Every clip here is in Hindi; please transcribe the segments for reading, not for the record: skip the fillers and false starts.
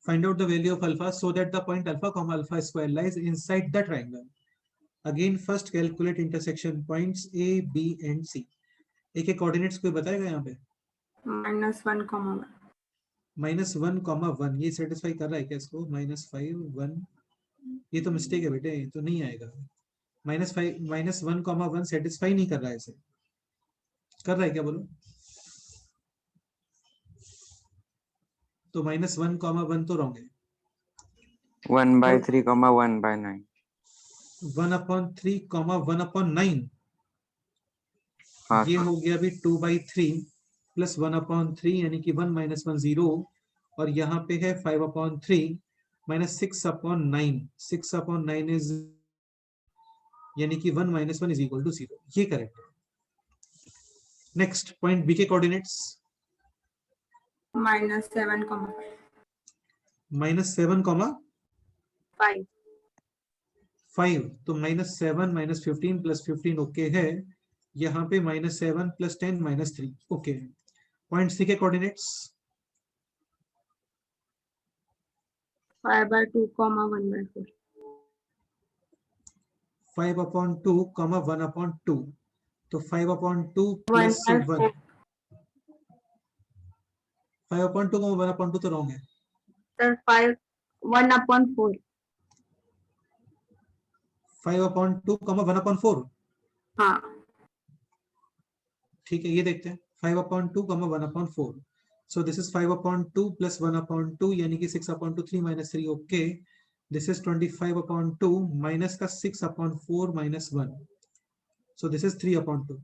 Find out the value of alpha so that the point alpha comma alpha square lies inside the triangle. Again, first calculate intersection points A, B and C. एक एक कोऑर्डिनेट्स कोई बताएगा यहाँ पे? -1, -1, ये सेटिस्फाई कर रहा है क्या इसको? -5, 1, ये तो मिस्टेक है बेटे, ये तो नहीं आएगा। -1, 1 सेटिस्फाई नहीं कर रहा है इसे, कर रहा है क्या बोलो? तो -1, 1 तो रॉन्ग है। 1/3, 1/9। 1/3, 1/9, हाँ ये हो गया अभी 2/3 प्लस 1/3 यानी कि 1 - 1 0, और यहाँ पे है 5/3 माइनस 6/9, 6/9 इज यानी कि 1 - 1 इज इक्वल टू 0, ये करेक्ट है। नेक्स्ट पॉइंट बी के कोऑर्डिनेट्स -7, -7, 5, तो -7 - 15 प्लस 15 ओके है। यहाँ पे -7 + 10 -3 ओके है। पॉइंट सी के कोऑर्डिनेट्स 5/2, 1/4। 5/2, 1/2, तो 5/2 प्लस 1, 5/2, 1/2 तो रॉन्ग है सर। 1/4। 5/2, 1/4, हाँ, ठीक है, ये देखते हैं। 5/2, 1/4, so this is 5/2 plus 1/2 यानी कि 6/3 - 3 ओके। this is 25/2 माइनस का 6/4 - 1, so this is 3/2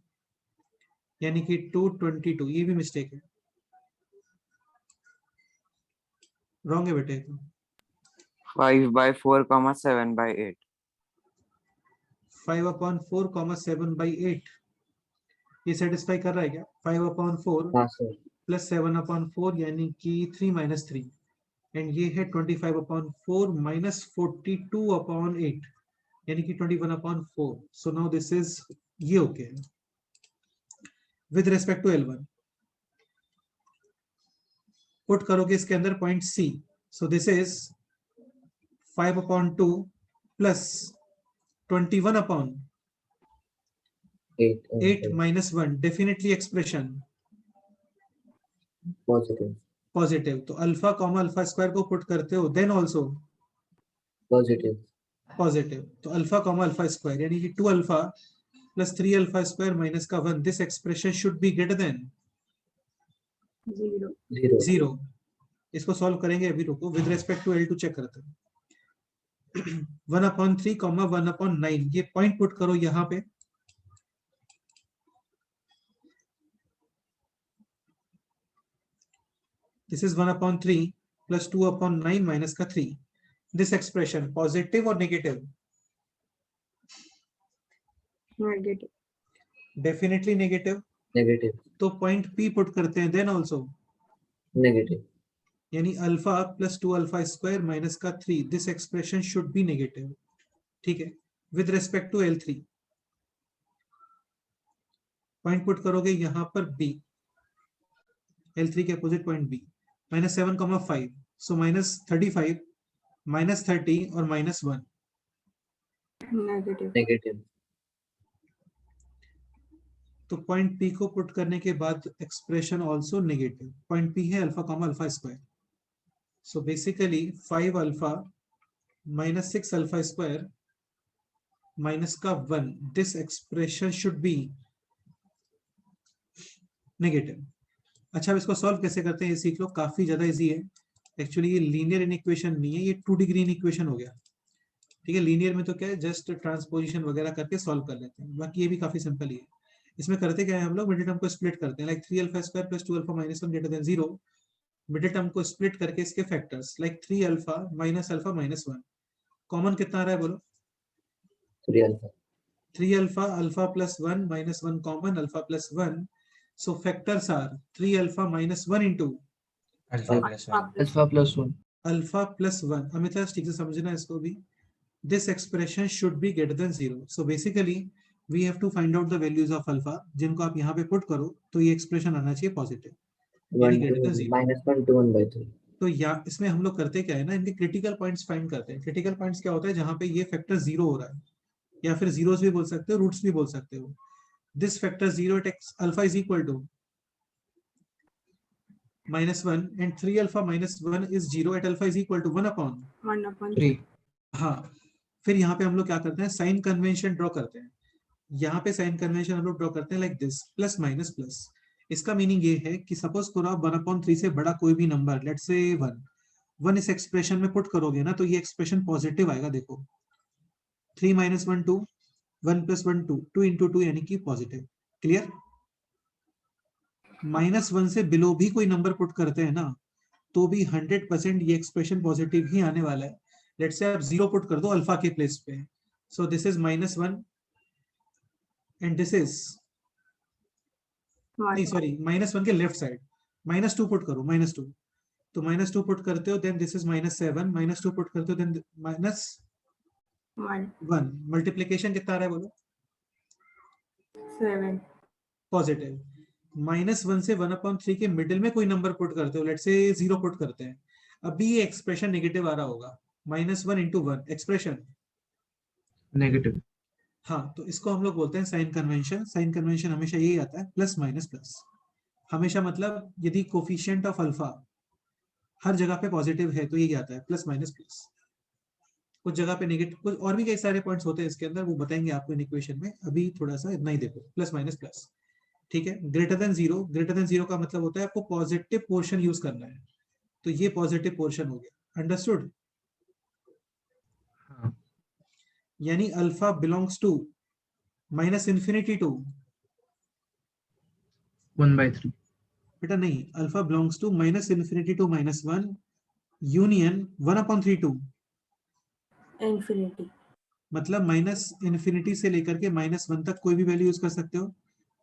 यानी कि 222, ये भी मिस्टेक है, रॉन्ग है बेटे। 5/4, 7/8। 5/4, 7/8 ये सेटिस्फाई कर रहा है क्या? 5/4 हाँ सर। प्लस 7/4 यानी कि 3 - 3, एंड ये है 25/4 माइनस 42/8 यानी कि 21/4, सो नाउ दिस इज ये ओके है। With respect to L1 put करोगे इसके अंदर point C, so this is 5/2 plus 21/8 - 1, definitely expression positive, तो अल्फा कॉमा अल्फा स्क्वायर को पुट करते हो देन ऑल्सो पॉजिटिव, तो अल्फा कॉमा अल्फा स्क्वायर यानी कि 2 alpha plus 3 alpha square minus का 1, this expression should be greater than 0। इसको सॉल्व करेंगे, अभी रुको। With respect to L2 check करते हैं। 1/3, 1/9 ये पॉइंट पुट करो यहाँ पे, दिस इज 1/3 प्लस 2/9 माइनस का 3, दिस एक्सप्रेशन पॉजिटिव और नेगेटिव? Definitely negative. तो पॉइंट P पुट करते हैं देन ऑल्सो नेगेटिव, यानी alpha plus 2 alpha square minus का 3, this expression should be negative, ठीक है। With respect to L3 point put करोगे यहाँ पर B, L3 के अपोजिट पॉइंट B, -7, 5, सो -35 -30 और -1 नेगेटिव। तो पॉइंट P को पुट करने के बाद expression also negative. Point P है alpha comma alpha square, so basically 5 alpha minus 6 alpha square minus का 1, this expression should be negative. अच्छा, अब इसको सॉल्व कैसे करते हैं ये सीख लो, काफी ज्यादा इजी है। एक्चुअली ये लीनियर इनइक्वेशन नहीं है, ये 2 डिग्री इनइक्वेशन हो गया, ठीक है। लीनियर में तो क्या है, जस्ट ट्रांसपोजिशन वगैरह करके सॉल्व कर लेते हैं, बाकी ये भी काफी सिंपल ही है। इसमें करते क्या है, हम लोग मिडिल टर्म को स्प्लिट करते हैं, like 3 alpha square plus 2 alpha minus 1 greater than 0। Middle term को स्प्लिट करके इसके factors like 3 alpha minus 1, common कितना आ रहा है बोलो? 3 alpha. 3 alpha, alpha plus 1 minus 1 common, alpha plus 1, so factors are 3 alpha minus 1 into alpha plus 1। alpha plus 1। Amita ठीक से समझना इसको भी। this expression should be greater than 0, so basically we have to find out the values of alpha, जिनको आप यहाँ पे पुट करो तो ये एक्सप्रेशन आना चाहिए पॉजिटिव यानी ग्रेटर देन 0। -1 to 1/3। तो या इसमें हम लोग करते क्या है ना, इनके क्रिटिकल पॉइंट्स फाइंड करते हैं। क्रिटिकल पॉइंट्स क्या होता है, जहां पे ये फैक्टर 0 हो रहा है, या फिर जीरोस भी बोल सकते हो, रूट्स भी बोल सकते हो। This factor 0 at x alpha is equal to -1 and 3 alpha minus 1 is 0 at alpha is equal to 1 upon 3. हाँ। फिर यहाँ पे हम लोग क्या करते हैं, साइन कन्वेंशन ड्रॉ करते हैं। यहाँ पे साइन कन्वेंशन हम लोग ड्रॉ करते हैं like this, plus minus plus. इसका मीनिंग ये है कि सपोज करो आप 1/3 से बड़ा कोई भी नंबर, लेट्स से 1 इस एक्सप्रेशन में पुट करोगे ना, तो ये एक्सप्रेशन पॉजिटिव आएगा। देखो 3 - 1 2, 1 + 1 2, 2 × 2 यानी कि पॉजिटिव। क्लियर? -1 से बिलो भी कोई नंबर पुट करते हैं ना, तो भी 100% ये एक्सप्रेशन पॉजिटिव ही आने वाला है। लेट्स से आप 0 पुट कर दो अल्फा के प्लेस पे, सो this is -1 and this is, नहीं सॉरी, -1 के लेफ्ट साइड -2 पुट करो, -2, तो -2 पुट करते हो, देन दिस इज -7, -2 पुट करते हो, देन -1। मल्टीप्लीकेशन कितना आ रहा है बोलो? 7. पॉजिटिव। -1 से 1/3 के मिडिल में कोई नंबर पुट करते हो, लेट्स से 0 पुट करते हैं, अभी ये एक्सप्रेशन नेगेटिव आ रहा होगा। -1 × 1 एक्सप्रेशन Negative. हाँ, तो इसको हम लोग बोलते हैं साइन कन्वेंशन। साइन कन्वेंशन हमेशा यही आता है, प्लस माइनस प्लस। हमेशा मतलब यदि कोफिशिएंट ऑफ अल्फा हर जगह पे पॉजिटिव है तो यही आता है, प्लस माइनस प्लस। कुछ जगह पे नेगेटिव, कुछ और भी कई सारे पॉइंट्स होते हैं इसके अंदर, वो बताएंगे आपको इन इक्वेशन में। अभी थोड़ा सा इतना ही देखो, प्लस माइनस प्लस। ठीक है, greater than zero. Greater than zero का मतलब होता है आपको पॉजिटिव पोर्शन यूज करना है, तो ये पॉजिटिव पोर्शन हो गया। अंडरस्टूड? हाँ. यानी अल्फा बिलोंग्स टू -∞ टू 1/3. बेटा नहीं, alpha belongs to -∞ to -1 union 1/3 to, Infinity. मतलब -∞ से लेकर के -1 तक कोई भी वैल्यू यूज कर सकते हो,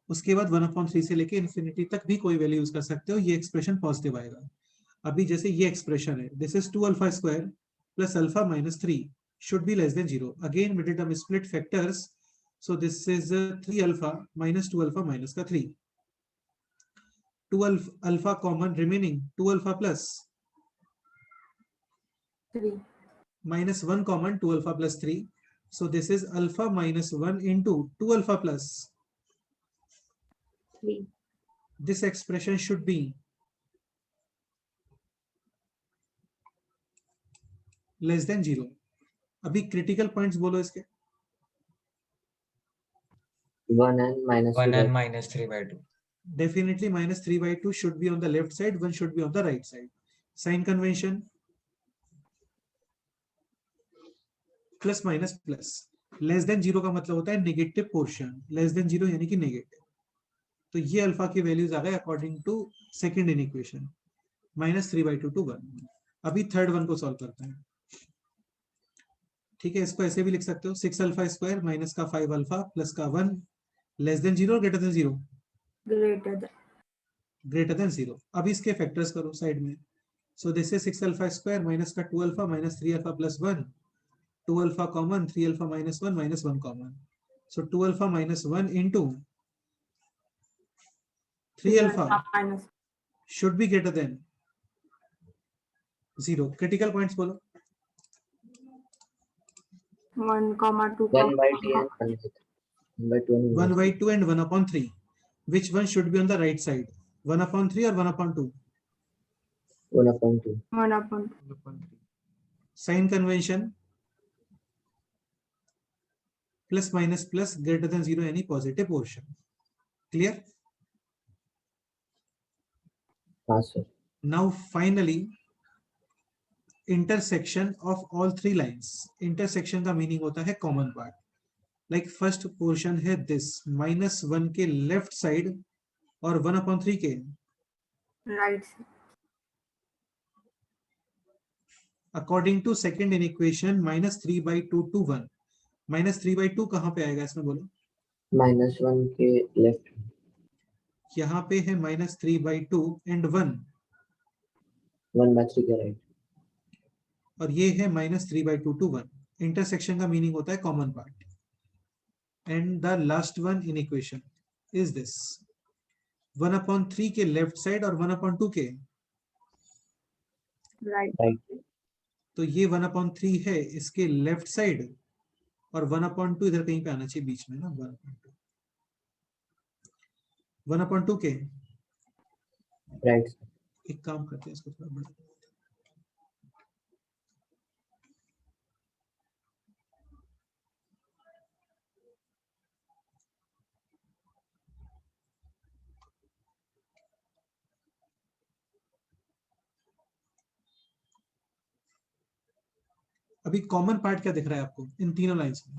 उसके बाद 1/3 से लेकर इन्फिनिटी तक भी कोई वैल्यू यूज कर सकते हो, ये एक्सप्रेशन पॉजिटिव आएगा। अभी जैसे ये एक्सप्रेशन है, this is 2α² plus alpha -3 should be less than 0. Again we did a split factors, so this is 3α minus 2α minus का 3, 2 alpha common remaining, 2α plus 3. minus 1 common, 2α plus 3, so this is alpha minus 1 into 2α plus 3. this expression should be less than 0. अभी क्रिटिकल पॉइंट्स बोलो इसके। 1 and -3/2. Definitely -3/2 should be on the left side, 1 should be on the right side. Sign convention plus minus plus. Less than 0 का मतलब होता है नेगेटिव पोर्शन, लेस देन 0 यानी कि नेगेटिव। तो ये अल्फा की वैल्यूज आ गए according to second in equation, -3/2 to 1। अभी थर्ड वन को सॉल्व करते हैं। ठीक है, इसको ऐसे भी लिख सकते हो, 6α² माइनस का 5α प्लस का 1 less than 0 greater than 0? Greater than. Greater than 0। अब इसके फैक्टर्स करो साइड में, सो दिस इज 6α² माइनस का 2α minus 3α plus 1, 2α common, 3α minus 1 minus 1 common, so 2α minus 1 into 3α minus should be greater than 0। Critical points बोलो। 1, 2, 1/2 and 1/2 and 1/2 and 1/3, which one should be on the right side, 1/3 or 1/2? 1/2. 1/2. Sign convention plus minus plus greater than 0 यानी पॉजिटिव पोर्शन। क्लियर? हाँ sir. Now finally intersection of all three lines. Intersection का मीनिंग होता है common part. Like first portion है दिस, -1 के लेफ्ट साइड और 1/3 के Right. According to second in equation -3/2 to 1। -3/2 कहां पे आएगा इसमें बोलो? -1 के लेफ्ट. यहाँ पे है -3/2 एंड 1, 1/3 के राइट. और ये है -3/2 to 1। इंटरसेक्शन का मीनिंग होता है common part. And the last one in equation is this, 1/3 के लेफ्ट साइड और 1/2 के Right. Right. तो ये 1/3 है इसके लेफ्ट साइड और 1/2 इधर कहीं पे आना चाहिए बीच में ना। 1/2 के Right. एक काम करते हैं इसको थोड़ा बड़ा। अभी कॉमन पार्ट क्या दिख रहा है आपको इन तीनों लाइंस में?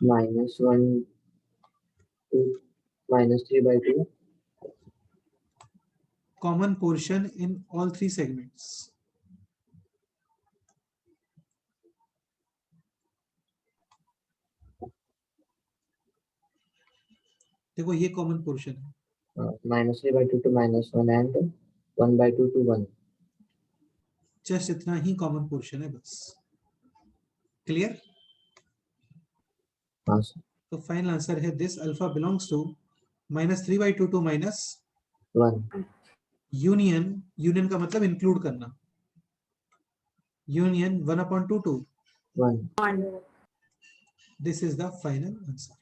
-1 2 -3/2. Common portion in all three segments. देखो ये कॉमन पोर्शन है। -3/2 to -1 and 1/2 to 1. जस्ट इतना ही कॉमन पोर्शन है बस। क्लियर? हाँ सर। तो फाइनल आंसर है this alpha belongs to -3/2 to 1. Union. Union का मतलब इंक्लूड करना। Union 1/2 to 1. 1. This is the final answer.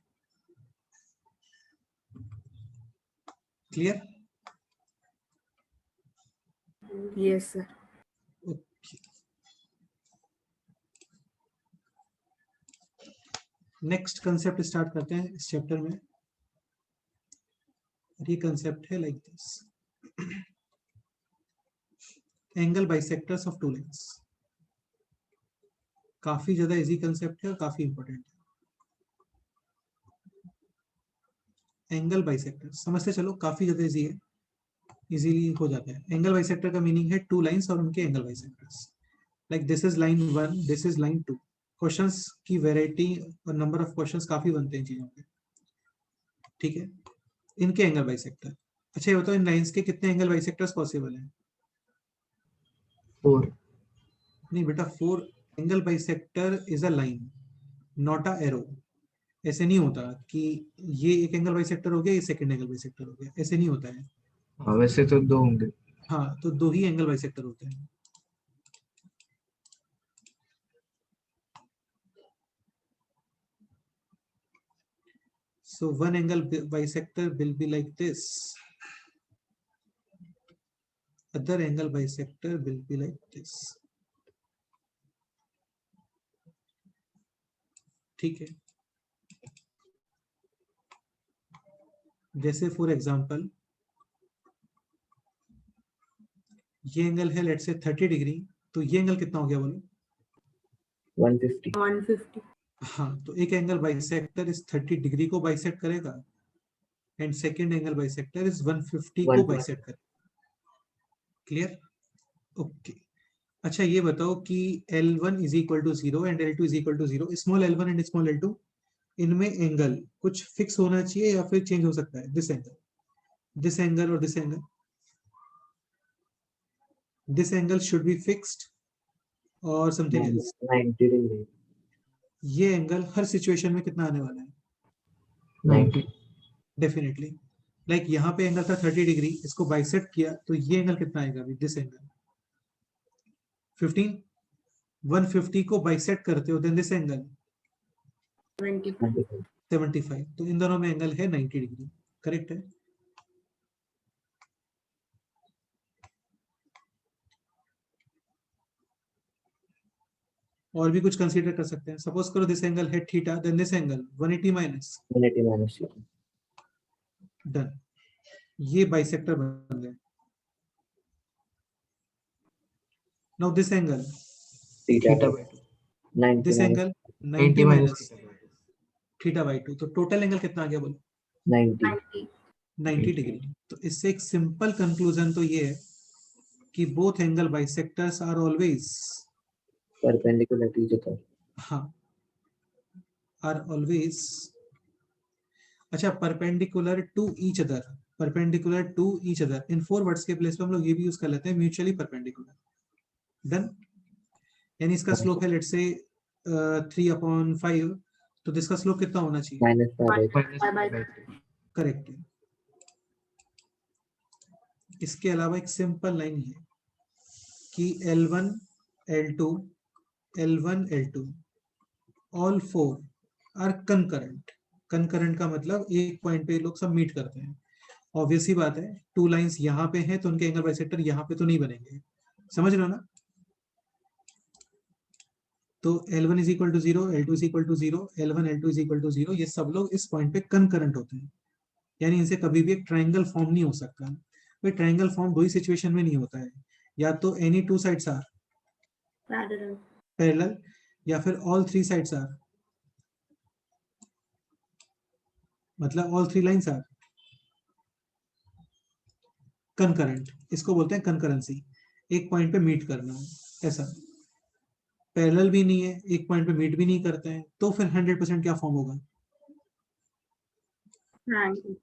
Clear? Yes, sir. Okay. Next concept start करते हैं इस चैप्टर में। ये कंसेप्ट है like this, angle bisectors of two lines. काफी ज्यादा इजी कंसेप्ट है और काफी इंपॉर्टेंट है। एंगल बाइसेक्टर समझते चलो, काफी ज्यादा इजी है, इजीली हो जाता है। एंगल बाइसेक्टर का मीनिंग है टू लाइंस और उनके angle bisectors. Like this is line 1, this is line 2। Questions की वैरायटी और नंबर ऑफ क्वेश्चंस काफी बनते हैं चीजों के, ठीक है। इनके एंगल बाइसेक्टर। अच्छा ये बताओ इन लाइंस के कितने एंगल बाइसेक्टर्स पॉसिबल हैं? 4. नहीं बेटा, 4 angle bisector is a line not a arrow. ऐसे नहीं होता कि ये एक एंगल बाइसेक्टर हो गया, ये सेकंड एंगल बाइसेक्टर हो गया, ऐसे नहीं होता है। हाँ वैसे तो 2 होंगे। हाँ तो 2 ही एंगल बाइसेक्टर होते हैं। So one angle bisector will be like this. Other angle bisector will be like this. ठीक है। जैसे फॉर एग्जांपल ये एंगल है लेट्स से 30 डिग्री, तो ये एंगल कितना हो गया बोलो? 150. 150. हाँ तो एक एंगल बाइसेक्टर इस 30 डिग्री को बाइसेक्ट करेगा एंड सेकेंड एंगल बाइसेक्टर इस 150 को 150. बाइसेक्ट करेगा। क्लियर? ओके। अच्छा ये बताओ कि L1 is equal to 0 and L2 is equal to 0, small L1 and small L2 इनमें एंगल कुछ फिक्स होना चाहिए या फिर चेंज हो सकता है? दिस एंगल और this angle should be fixed और समथिंग एल्स। 90 degree. ये एंगल हर सिचुएशन में कितना आने वाला है? 90। डेफिनेटली। लाइक यहाँ पे एंगल था 30 डिग्री, इसको बाइसेक्ट किया तो ये एंगल कितना आएगा अभी? This angle 15। 150 को बाइसेक्ट करते हो देन दिस एंगल 25. 75। तो इन दोनों में एंगल है 90 डिग्री। करेक्ट है। और भी कुछ कंसीडर कर सकते हैं। सपोज करो दिस एंगल है theta, then this angle 180 minus. 180 minus 0. Done. ये बाइसेक्टर बन गए। Now this angle, Theta theta by 90 this minus angle 90 90 minus minus theta by 2, तो टोटल एंगल कितना आ गया बोलो? 90. 90. 90 डिग्री। तो इससे एक सिंपल कंक्लूजन तो ये है कि both angle bisectors are always, Perpendicular to each other. हाँ, आर ऑलवेज, अच्छा perpendicular to each other, perpendicular to each other. In 4 words के प्लेस पे हम लोग ये भी यूज कर लेते हैं म्यूचुअली परपेंडिकुलर। डन। यानी इसका स्लोप है लेट्स से 3/5, तो इसका स्लोप कितना होना चाहिए? -5/3. माइनस 5/3। करेक्ट है। इसके अलावा एक सिंपल लाइन है कि L1 L2 L1 L2 all four are concurrent. Concurrent का मतलब एक पॉइंट पे लोग सब मीट करते हैं। ऑब्वियस ही बात है, टू लाइंस यहाँ पे हैं तो उनके एंगल बाइसेक्टर यहाँ पे तो नहीं बनेंगे, समझ रहे हो ना। तो L1 is equal to 0, L2 is equal to 0, L1 L2 is equal to 0, ये सब लोग इस पॉइंट पे कंकरेंट होते हैं, यानी इनसे कभी भी एक ट्रायंगल फॉर्म नहीं हो सकता। भाई ट्रायंगल फॉर्म दो ही सिचुएशन में नहीं होता है, या तो any two sides are Parallel. Parallel, या फिर ऑल थ्री साइड्स आर, मतलब all three lines are concurrent. इसको बोलते हैं कंकरेंसी, एक पॉइंट पे मीट करना ऐसा। पैरेलल भी नहीं है, एक पॉइंट पे मीट भी नहीं करते हैं, तो फिर 100% क्या फॉर्म होगा? Triangle.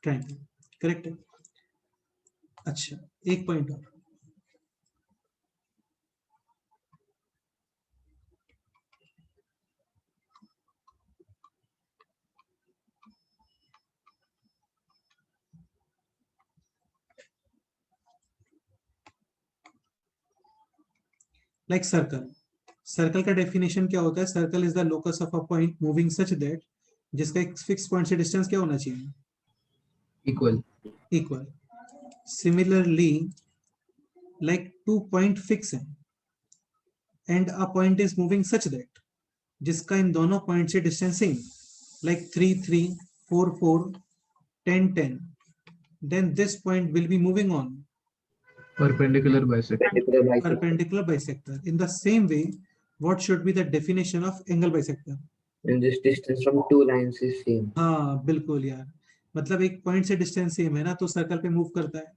ट्रायंगल, करेक्ट है। अच्छा, एक पॉइंट और, लाइक सर्कल। सर्कल का डेफिनेशन क्या होता है? Circle is the locus of a point moving such that, जिसका एक फिक्स पॉइंट से डिस्टेंस क्या होना चाहिए? Equal. Equal. Similarly like two point fix है and a point is moving such that, जिसका इन दोनों पॉइंट से distance same, like 3 3 4 4 10 10, then this point will be moving on perpendicular bisector. Perpendicular bisector. perpendicular bisector. In the same way, what should be the definition of angle bisector? And this distance from two lines is same. हाँ बिल्कुल यार, मतलब एक पॉइंट से डिस्टेंस सेम है ना तो सर्कल पे मूव करता है,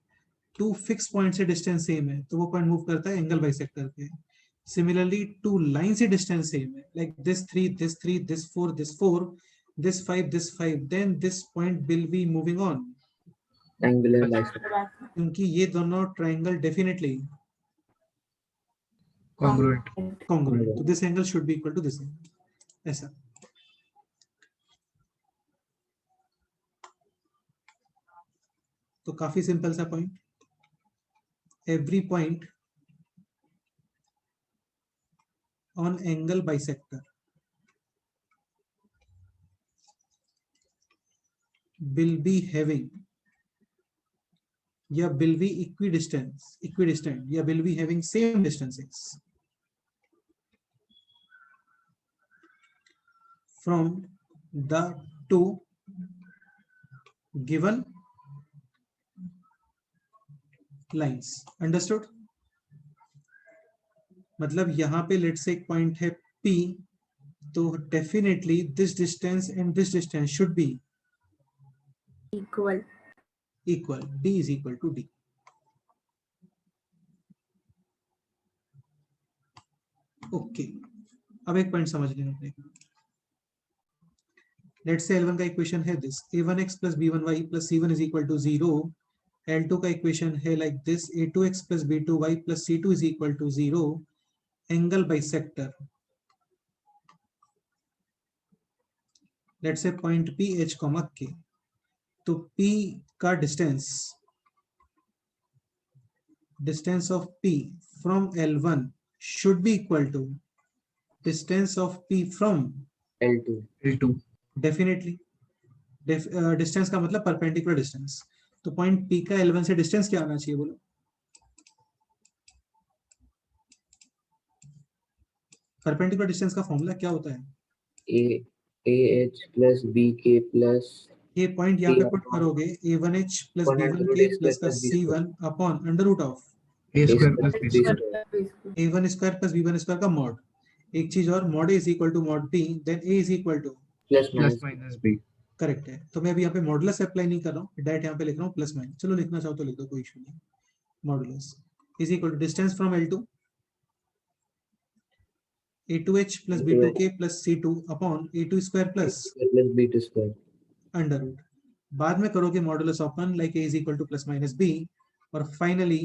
टू फिक्स पॉइंट से डिस्टेंस सेम है तो वो पॉइंट मूव करता है एंगल बाइसेक्टर पे। सिमिलरली टू लाइन से डिस्टेंस सेम है, like this 3 this 3 this 4 this 4 this 5 this 5, then this point will be moving on, Angular bisector. क्योंकि ये दोनों ट्रायंगल डेफिनेटली कॉन्ग्रुएंट। congruent, तो this angle should be equal to this angle, ऐसा। तो काफी सिंपल सा point, every point on angle bisector will be having या will be equidistant या will be having same distances from the two given lines. Understood? मतलब यहाँ पे लेट्स से एक पॉइंट है P, तो definitely this distance and this distance should be Equal. Equal, D is equal to D. Okay, अब एक पॉइंट समझ लेना अपने। लेट्स से L1 का इक्वेशन है this, a1x plus b1y plus c1 is equal to 0. L2 का इक्वेशन है like this, a2x plus b2y plus c2 is equal to 0. Angle bisector let's say point P H, K, तो P का distance of P from L1 should be equal to distance of P from L2. L2। Definitely. Distance का मतलब परपेंडिकुलर डिस्टेंस, तो पॉइंट P का L1 से डिस्टेंस क्या आना चाहिए बोलो? परपेंडिकुलर डिस्टेंस का फॉर्मूला क्या होता है? AH plus BK plus ये पॉइंट यहाँ पे पुट करोगे, a1h plus b1k plus का c1 upon under root of a A square square plus plus b B square. square. a1 square plus b1 square का मॉड। एक चीज और, mod a is equal to mod b, then a is equal to Plus plus minus. Minus b. Correct है। तो मैं अभी यहाँ पे मॉडुलस अप्लाई नहीं कर रहा हूँ, डायरेक्ट यहाँ पे लिख रहा हूँ प्लस माइनस, चलो लिखना चाहो तो लिख दो, कोई इशू नहीं। Modulus is equal to distance from L2 a2h plus b2k plus c2 upon a2 square plus Plus B2 square. Under root, बाद में करोगे modulus open like a is equal to plus minus b, और फाइनली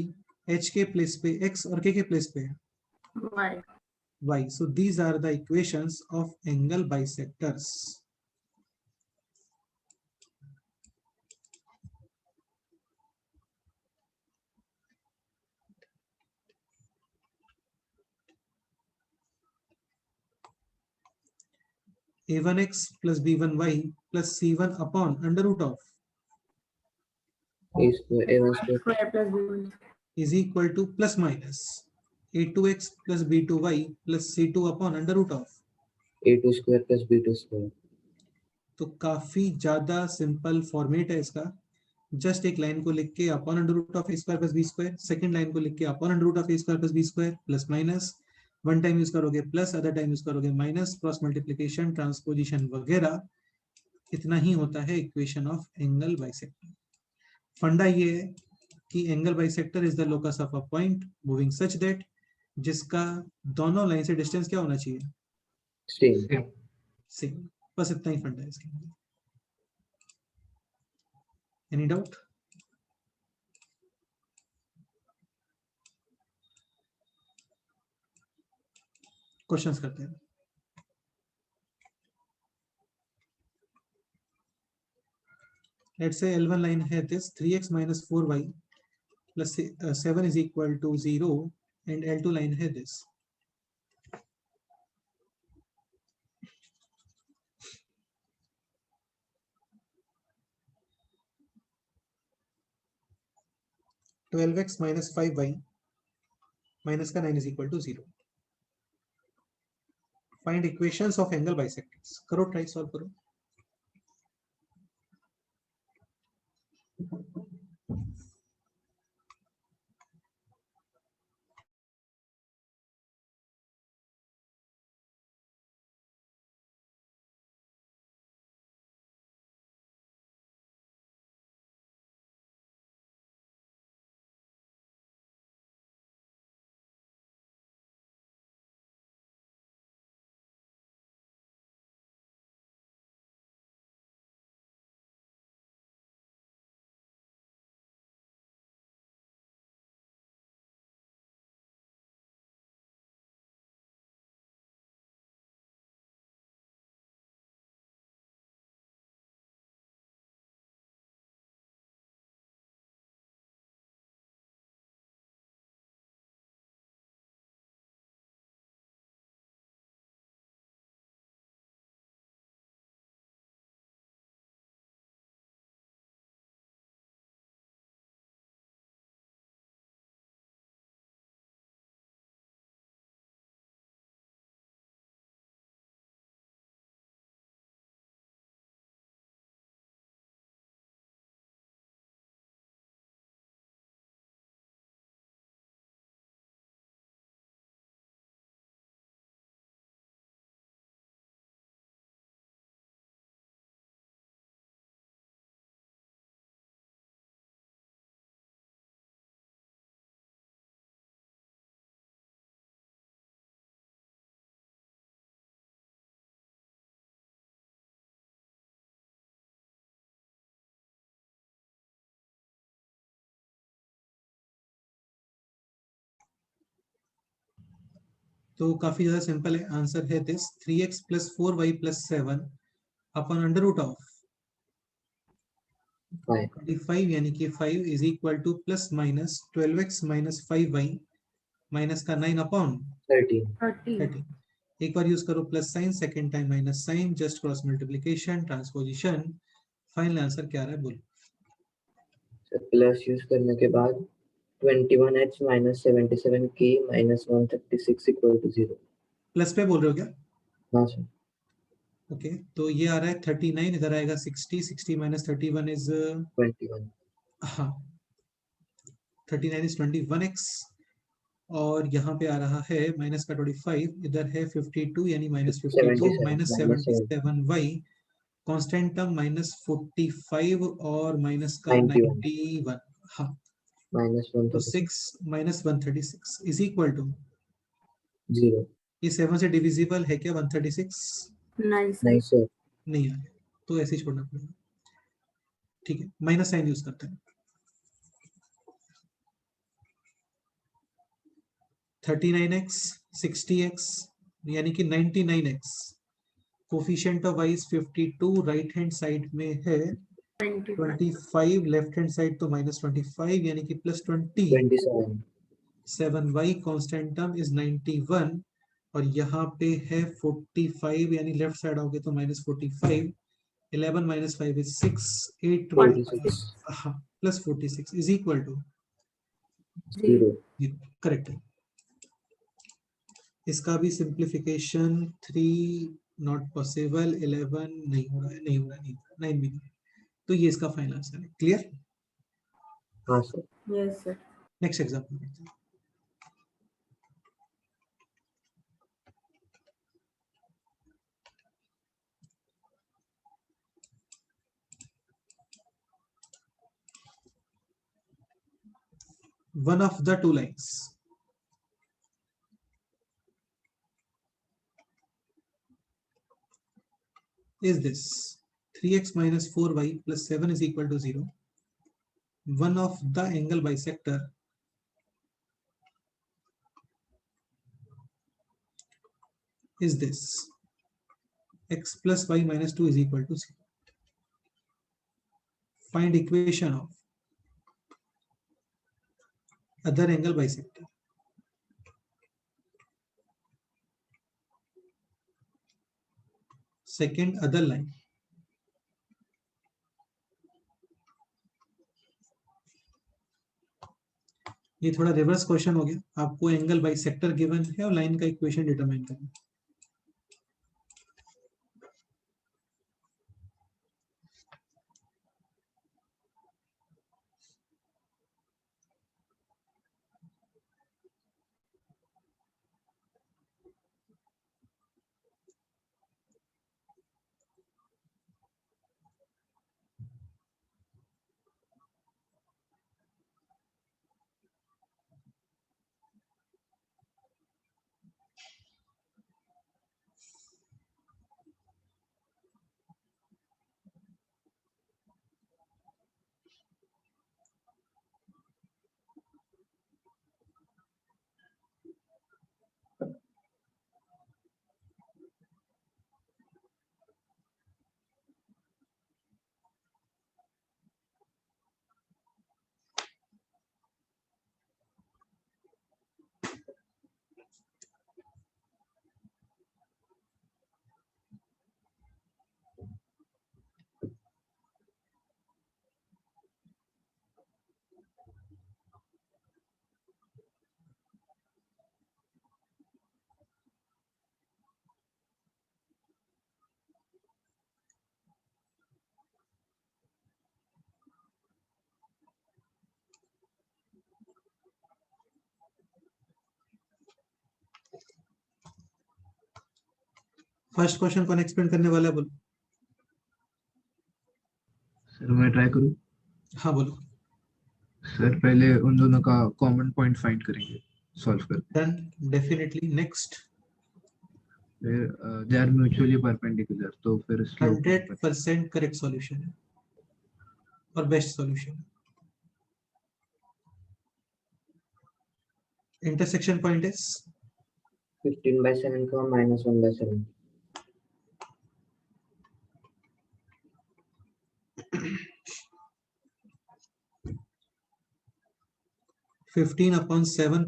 h के प्लेस पे x और k के प्लेस पे Y. y. So these are the equations of angle bisectors. a1x plus b1y plus c1 upon under root of A square, A1 square, Square plus B1. is equal to plus minus a2x plus b2y plus c2 upon under root of. A2 square plus B2 square. तो काफी ज्यादा सिंपल फॉर्मेट है इसका. जस्ट एक लाइन को लिख के upon under root of a square plus b square, second line को लिख के upon under root of a square plus b square plus minus, one time use करोगे प्लस, अदर टाइम यूज करोगे माइनस, क्रॉस मल्टीप्लिकेशन, ट्रांसपोजिशन वगैरह. इतना ही होता है इक्वेशन ऑफ एंगल बाइसेक्टर. फंडा ये है कि angle bisector is the locus of a point moving such that जिसका दोनों लाइन से डिस्टेंस क्या होना चाहिए, Same. सेम. बस इतना ही फंडा है इसके अंदर. Any doubt? क्वेश्चंस करते हैं. Let's say L1 line है this 3x minus 4y plus 7 is equal to 0 and L2 line है this. तो 12x minus 5y minus का 9 is equal to 0. Find equations of angle bisectors. करो try solve करो. तो काफी ज्यादा सिंपल है. आंसर है this 3x plus 4y plus 7 upon under root of 25 यानी कि 5 is equal to plus minus 12x minus 5y minus का 9 upon 13. 30. एक बार यूज करो plus sign, second time minus sign, just cross multiplication, transposition. Final answer क्या आ रहा है बोलो. प्लस यूज करने के बाद 21h minus 77k minus 136 equal to 0. Plus पे बोल रहे हो क्या? हाँ सर. ओके तो ये आ रहा है 39, इधर आएगा 60, 60 minus 31 is 21. हाँ 39 is 21x और यहाँ पे आ रहा है माइनस का 25, इधर है 52 यानी minus 52 minus 77y, constant term minus 45 और माइनस का 91. हाँ minus तो 136. 6 माइनस 136 इज इक्वल टू 0. ये 7 से डिविजिबल है क्या 136? नहीं नहीं सर. सर. नहीं आया तो ऐसे ही छोड़ना पड़ेगा. ठीक है माइनस साइन यूज करते हैं. 39x 60x यानी कि 99x. Coefficient of y is 52, right hand side में है 25, लेफ्ट हैंड साइड तो माइनस 25 यानी कि plus 20. 27. 7y constant term is 91 और यहाँ पे है 45, यानी लेफ्ट साइड आओगे तो -45, 11 minus 5 is 6, 8 46 plus 46 is equal to 0. 0. Correct है। इसका भी सिंप्लीफिकेशन 3 नॉट पॉसिबल, 11 नहीं हो रहा है, नहीं हो रहा है, नहीं हो रहा है, 9 भी नहीं। तो ये इसका फाइनल आंसर है। क्लियर? हाँ sir. Yes, sir. Next example देखते हैं। One of the two lines is this: 3x minus 4y plus 7 is equal to 0. One of the angle bisector is this: x plus y minus 2 is equal to 0. Find equation of other angle bisector. Second other line. ये थोड़ा रिवर्स क्वेश्चन हो गया। आपको एंगल बाइसेक्टर गिवन है और लाइन का इक्वेशन डिटरमाइन करना है। फर्स्ट क्वेश्चन कौन एक्सप्लेन करने वाला है? बोलो। सर मैं ट्राई करूँ? हाँ बोलो। सर पहले उन दोनों का कॉमन पॉइंट फाइंड करेंगे सॉल्व कर। Done, definitely. नेक्स्ट, फिर दे आर म्यूचुअली परपेंडिकुलर, तो फिर स्लोप 100% करेक्ट सॉल्यूशन है और बेस्ट सॉल्यूशन है। इंटरसेक्शन पॉइंट इज 15/7 का -1/7. 15/7, 1/7,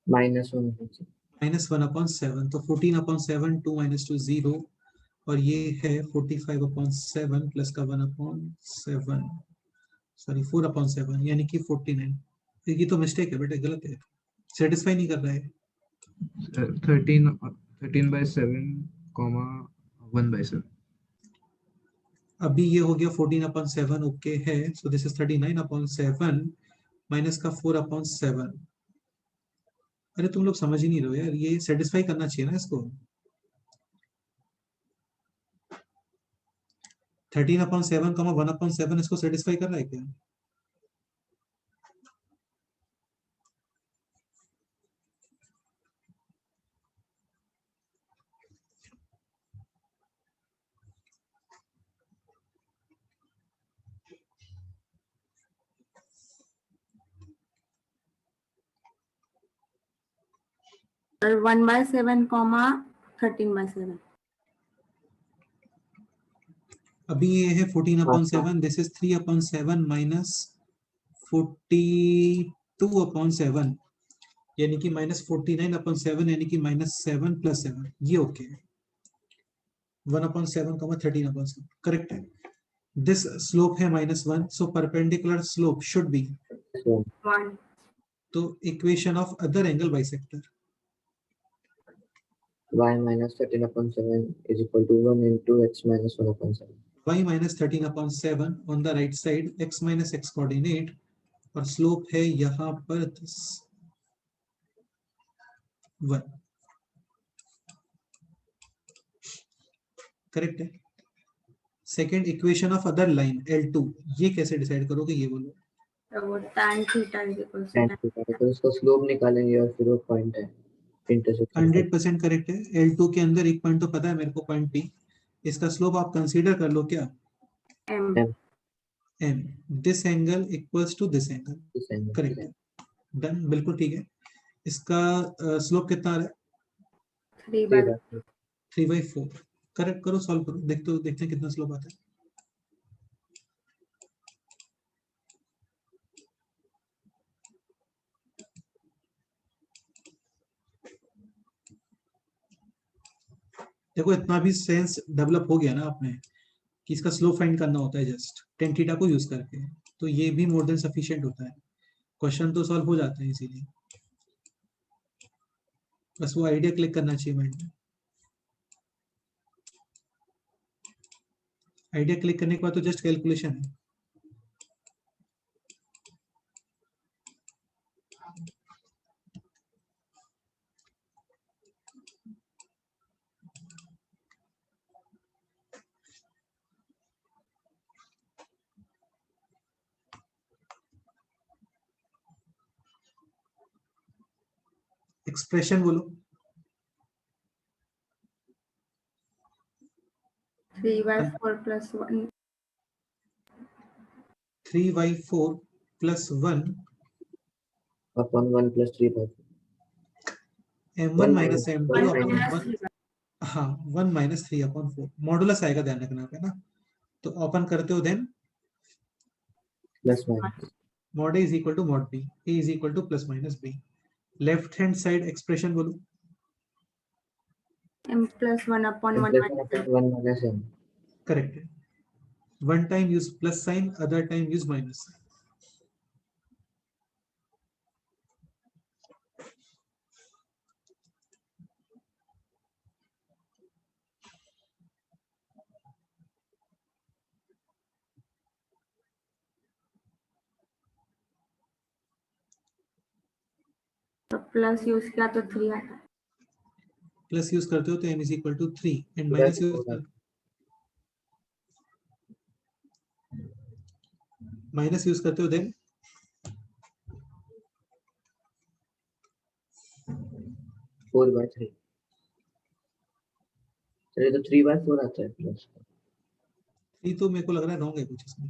-1/7. -1/7, तो 14/7, 2 - 2 0, और ये है 45/7 प्लस का 1/7, सॉरी 4/7, यानी कि 49। ये तो मिस्टेक है बेटा, गलत है, सेटिस्फाई नहीं कर रहा है। 13/7, 1/7। अभी ये हो गया 14/7, ओके है। सो दिस इज 39/7 माइनस का 4/7। अरे तुम लोग समझ ही नहीं रहे हो यार, ये सेटिस्फाई करना चाहिए ना इसको। 13/7, 1/7 इसको सेटिस्फाई कर रहा है क्या? Sir, 1/7, 13/7. अभी ये है 14/7, दिस इज 3/7 माइनस 42/7। यानी कि -49/7 यानी कि -7 + 7, ये ओके है। 1/7, 13/7 करेक्ट है। दिस स्लोप है -1, so perpendicular slope should be, So 1. तो equation of other angle bisector, y minus 13/7 is equal to 1 into x minus 1/7. y -13/7 on the right side, x minus x coordinate, और स्लोप है यहाँ पर 1, करेक्ट है। Second equation of other line L2, ये कैसे डिसाइड करोगे ये बोलो। तो वो tan theta is equal to Tan tan. theta, तो इसका स्लोप निकालेंगे और फिर वो पॉइंट है इंटरसेक्शन। 100% करेक्ट है। L2 के अंदर एक पॉइंट तो पता है मेरे को, पॉइंट P, इसका स्लोप आप कंसीडर कर लो क्या, M. m, this angle equals to this angle, correct है, डन, बिल्कुल ठीक है। इसका स्लोप कितना आ रहा है, 3/4. 3/4, करेक्ट करो, सॉल्व करो, देखते हैं कितना स्लोप आता है। देखो इतना भी सेंस डेवलप हो गया ना आपने कि इसका स्लोप फाइंड करना होता है जस्ट tan थीटा को यूज करके, तो ये भी मोर देन सफिशिएंट होता है, क्वेश्चन तो सॉल्व हो जाते हैं इसीलिए, बस वो आइडिया क्लिक करना चाहिए माइंड में। आइडिया क्लिक करने के बाद तो जस्ट कैलकुलेशन है। एक्सप्रेशन बोलो। 3/4 plus 1. 3/4 + 1 upon 1 plus 3/4. m1 - 1 m2 1 upon minus 1, 3/4. हाँ 1 - 3/4 मॉडुलस आएगा, ध्यान रखना पे ना, तो ओपन करते हो then plus minus. mod A is equal to mod B, A is equal to plus minus B। Left hand side expression बोलो। M plus 1 upon 1 Plus minus 1 upon 1 minus m. Correct है, one time use plus sign, other time use minus sign. तो प्लस यूज किया तो 3 आता है. प्लस यूज करते हो तो m is equal to 3 and minus use करते हो देन 4/3. चलिए तो 3/4 आता है प्लस 3, तो मेरे को लग रहा है रॉन्ग है कुछ इसमें,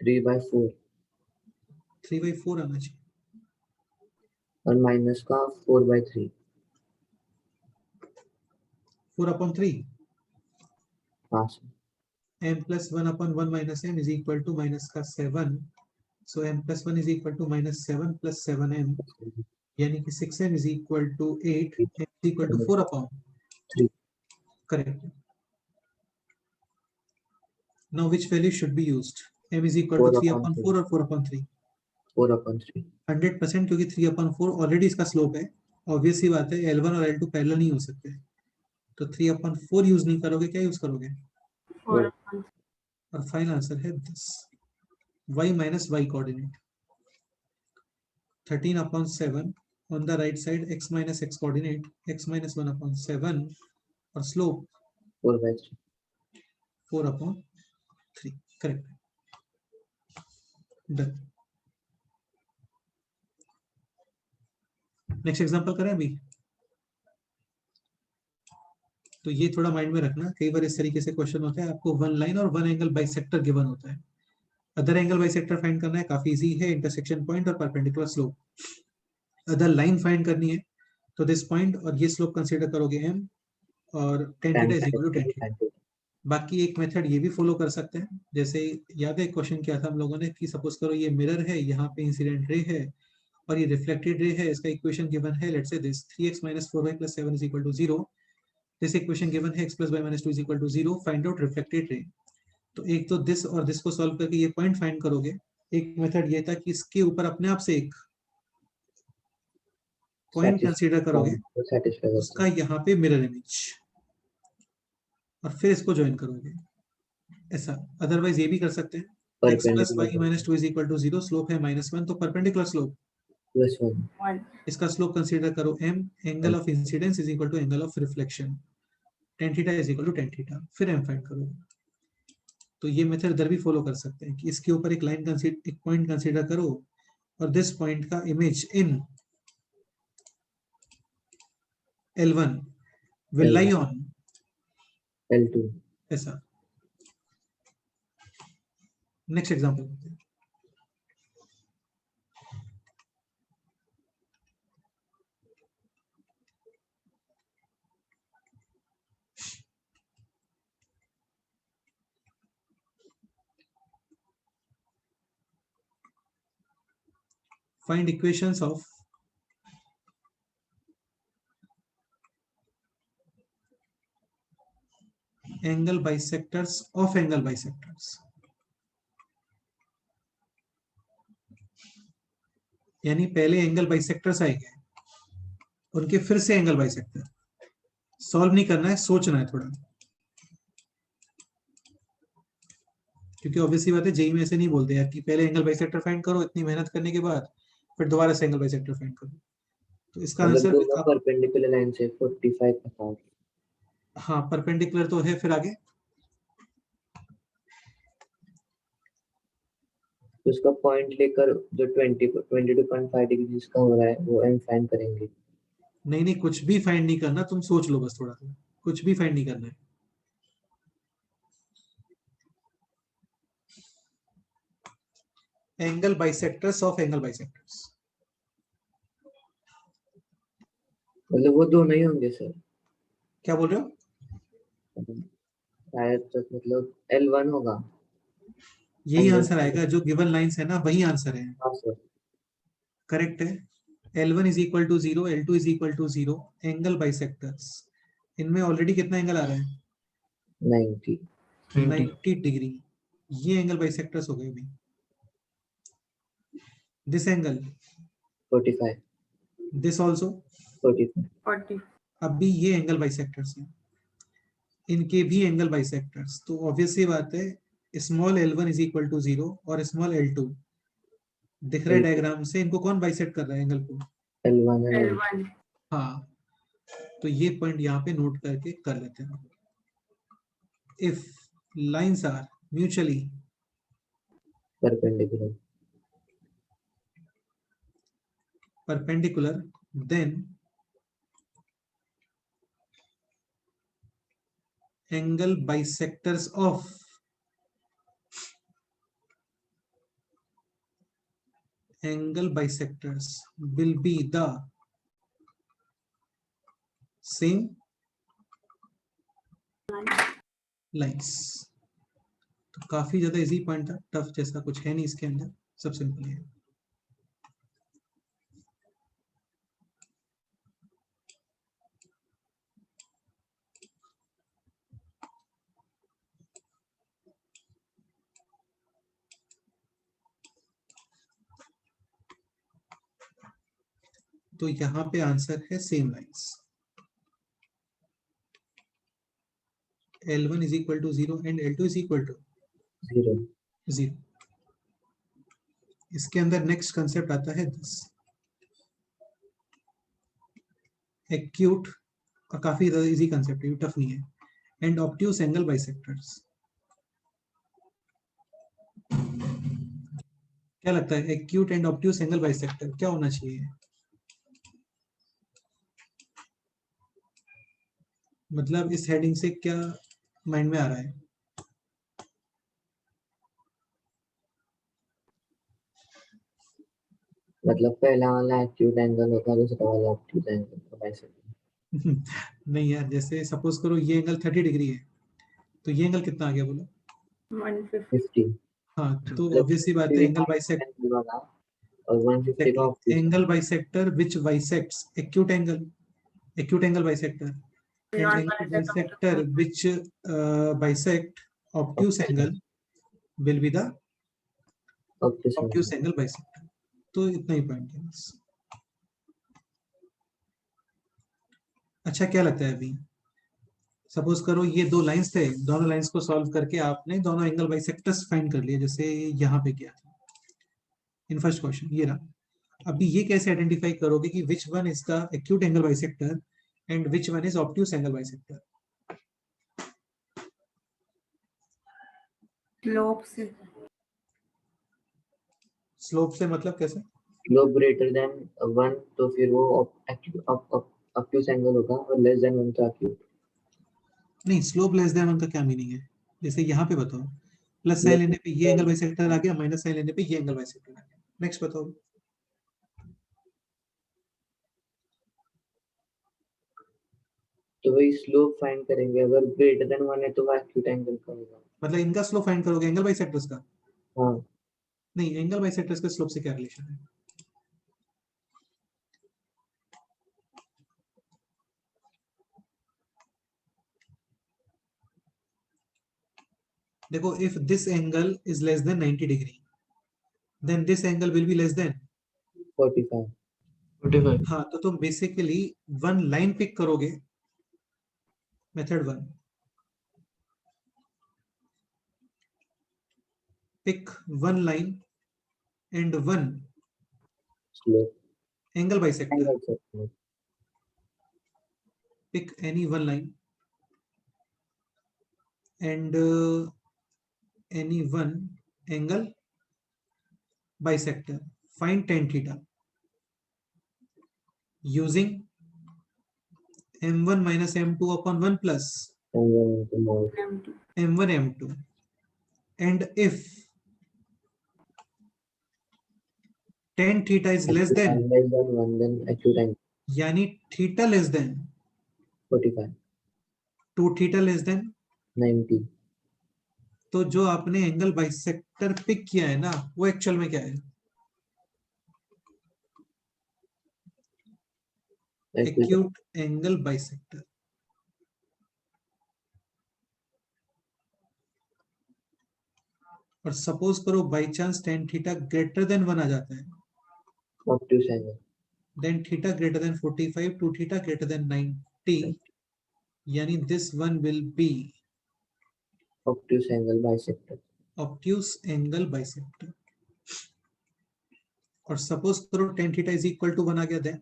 3/4 3/4 आना चाहिए। और माइनस का 4/3. 4/3 हाँ m plus 1/1 minus m is equal to minus का 7, so m plus 1 is equal to minus 7 plus 7m, यानी कि 6m is equal to 8, m is equal to 4/3, correct। Now which value should be used, m is equal to 3/4 और 4/3? 4/3. 100%, क्योंकि 3/4 ऑलरेडी इसका स्लोप है, ऑब्वियस ही बात है, L1 और L2 पैरेलल नहीं हो सकते, तो 3/4 यूज नहीं करोगे, क्या यूज करोगे, 4 upon और फाइनल आंसर है this, y minus y coordinate 13/7 on the right side, x minus x coordinate x minus 1/7 और slope 4/3. 4/3, correct, done। Next example करें अभी, तो ये थोड़ा माइंड में रखना, कई बार इस तरीके से क्वेश्चन होता है, आपको वन लाइन और वन एंगल बाइसेक्टर गिवन होता है, अदर एंगल बाइसेक्टर फाइंड करना है, काफी इजी है, इंटरसेक्शन पॉइंट और perpendicular slope. Other line find करनी है तो दिस पॉइंट और ये स्लोप कंसीडर करोगे m, और tan theta is equal to tan theta. बाकी एक मेथड ये भी फॉलो कर सकते हैं, जैसे याद है क्वेश्चन क्या था हम लोगों ने कि सपोज करो ये मिरर है, यहाँ पे इंसिडेंट रे है और ये रिफ्लेक्टेड रे है, इसका इक्वेशन गिवन है, let's say this 3x - 4y + 7 = 0, this equation given है x + y - 2 = 0, find out reflected ray. तो एक तो दिस और दिस को सॉल्व करके ये पॉइंट फाइंड करोगे। एक मेथड ये था कि इसके ऊपर अपने आप से एक पॉइंट कंसीडर करोगे, satisfy उसका यहाँ पे मिरर इमेज, और फिर इसको ज्वाइन करोगे ऐसा। अदरवाइज ये भी कर सकते हैं, x + y - 2 = 0, स्लोप है -1, तो परपेंडिकुलर स्लोप, +1 1 इसका स्लोप कंसीडर करो m, angle of incidence is equal to angle of reflection, tan theta is equal to tan theta, फिर m फाइंड करो। तो ये मेथड इधर भी फॉलो कर सकते हैं कि इसके ऊपर एक लाइन कंसीडर, एक पॉइंट कंसीडर करो, और दिस पॉइंट का image in L1 will lie on L2 ऐसा। Next example, find equations of angle bisectors of angle bisectors, यानी पहले एंगल बाइसेक्टर्स आएंगे, उनके फिर से एंगल बाइसेक्टर। सॉल्व नहीं करना है, सोचना है थोड़ा, क्योंकि ऑब्वियसली बात है जेई में ऐसे नहीं बोलते यार कि पहले एंगल बाइसेक्टर फाइंड करो इतनी मेहनत करने के बाद, फिर दोबारा से एंगल बाइसेक्टर फाइंड करो। तो इसका मतलब आंसर दोनों परपेंडिकुलर लाइन से 45 अपार्ट। हाँ परपेंडिकुलर तो है, फिर आगे तो उसका पॉइंट लेकर जो 22.5 डिग्री का हो रहा है वो m फाइंड करेंगे। नहीं नहीं, कुछ भी फाइंड नहीं करना, तुम सोच लो बस थोड़ा सा, कुछ भी फाइंड नहीं करना है। Angle bisectors of angle bisectors, मतलब वो दोनों ही होंगे सर, क्या बोल रहे हो? शायद तक मतलब L1 होगा। यही Angle- आंसर आएगा, जो गिवन लाइंस है ना वही आंसर है, हाँ सर, करेक्ट है। L1 = 0, L2 = 0, एंगल बाइसेक्टर्स, इनमें ऑलरेडी कितना एंगल आ रहा है? 90 90 डिग्री। ये एंगल बाइसेक्टर्स हो गए अभी। दिस एंगल, 45 दिस आल्सो 45 40 अभी ये एंगल बाइसेक्टर्स हैं, इनके भी एंगल बाइसेक्टर्स। तो ऑब्वियसली बात है, स्मॉल L1 = 0 और स्मॉल L2 दिख रहा है डायग्राम से, इनको कौन बाइसेक्ट कर रहा है एंगल को? L1 है L1 हाँ, तो ये पॉइंट यहाँ पे नोट करके कर लेते हैं। If lines are mutually perpendicular, perpendicular, then angle bisectors of angle bisectors will be the same lines। तो काफी ज्यादा इजी पॉइंट था, टफ जैसा कुछ है नहीं इसके अंदर, सब सिंपल है। तो यहाँ पे आंसर है same lines, L1 = 0 and L2 = 0 0। इसके अंदर नेक्स्ट कंसेप्ट आता है दिस एक्यूट, और काफी ज्यादा इजी कंसेप्ट है, टफ नहीं है, एंड ऑब्ट्यूस एंगल बाइसेक्टर्स। क्या लगता है acute and obtuse angle bisector क्या होना चाहिए? मतलब इस हेडिंग से क्या माइंड में आ रहा है? मतलब पहला वाला एक्यूट एंगल होगा, दूसरा वाला ऑब्ट्यूज एंगल तो बाइसेक्टर। नहीं यार, जैसे सपोज करो ये एंगल 30 डिग्री है, तो ये एंगल कितना आ गया बोलो? 150 50 हाँ, तो मतलब ऑब्वियसली बात है एंगल बाइसेक्ट, एंगल वाला और 150 का obtuse angle bisector which bisects acute angle bisector and not angle bisect bisector which bisect obtuse angle will be the obtuse obtuse angle. angle bisector. तो इतना ही पॉइंट है बस। अच्छा क्या लगता है अभी, सपोज करो ये दो लाइंस थे, दोनों लाइंस को सॉल्व करके आपने दोनों एंगल बाइसेक्टर्स फाइंड कर लिए, जैसे यहाँ पे किया था इन फर्स्ट क्वेश्चन ये रहा। अभी ये कैसे आइडेंटिफाई करोगे कि which one is the acute angle bisector and which one is obtuse angle bisector? slope से स्लोप से मतलब कैसे? Slope greater than 1 तो फिर वो obtuse angle होगा और less than 1 तो acute. नहीं, स्लोप लेस देन उनका क्या मीनिंग है, जैसे यहाँ पे बताओ, प्लस साइन लेने पे ये एंगल बाइसेक्टर आ गया, माइनस साइन लेने पे ये एंगल बाइसेक्टर आ गया। नेक्स्ट बताओ। तो वही स्लोप फाइंड करेंगे, अगर ग्रेटर देन 1 है तो वो acute angle का होगा। मतलब इनका स्लोप फाइंड करोगे एंगल बाइसेक्टर्स का? हाँ नहीं, एंगल बाइसेक्टर्स के स्लोप से क्या रिलेशन है? देखो, if this angle is less than 90 degree then this angle will be less than 45. 45. हाँ, तो तुम बेसिकली वन लाइन पिक करोगे, method one, pick one line and one Slope angle bisector, angle से pick any one line and any one angle bisector, find tan theta using m1 minus m2 upon 1 plus and then more empty m1 m2, and if tan theta is less acute than, and less than 1 then acute angle यानी theta less than 45 2 theta less than, 90 तो जो आपने एंगल बाइसेक्टर पिक किया है ना, वो एक्चुअल में क्या है? acute acute angle bisector. और सपोज करो by chance tan theta greater than 1 आ जाता है, obtuse angle then theta greater than 45 to theta greater than 90, yani this one will be obtuse angle bisector. obtuse angle bisector। और सपोज करो tan theta is equal to 1 आ गया, then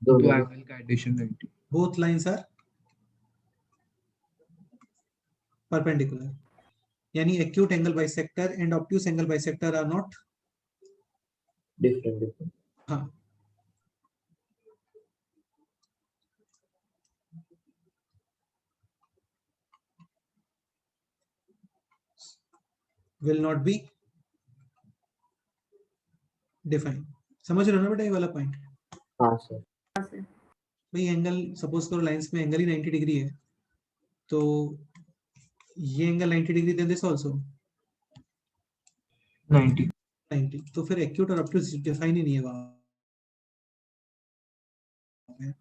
दो दोनों एंगल का addition 90. both lines are perpendicular, yani acute angle bisector and obtuse angle bisector are not, different हाँ, will not be defined। समझ रहे हो ना बेटा ये वाला पॉइंट? हाँ सर भाई एंगल, सपोज करो लाइंस में एंगल ही 90 डिग्री है, तो ये angle 90 degree, then this also 90. 90, तो फिर एक्यूट और ऑब्ट्यूज डिफाइन ही नहीं है वहां पे।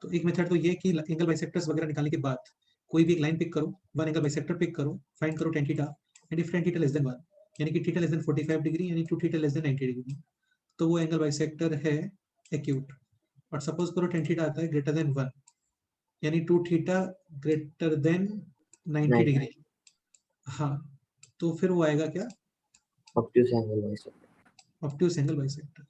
तो एक मेथड तो ये कि एंगल बाइसेक्टर्स वगैरह निकालने के बाद कोई भी एक लाइन पिक करो, वन एंगल बाइसेक्टर पिक करो, फाइंड करो tan theta, and if tan theta less than 1, यानी कि थीटा लेस देन 45 डिग्री यानी 2 थीटा लेस देन 90 डिग्री, तो वो एंगल बाइसेक्टर है एक्यूट। और सपोज करो tan थीटा आता है ग्रेटर देन 1, यानी 2 थीटा ग्रेटर देन 90 डिग्री, हाँ, तो फिर वो आएगा क्या? obtuse angle bisector. Obtuse angle bisector.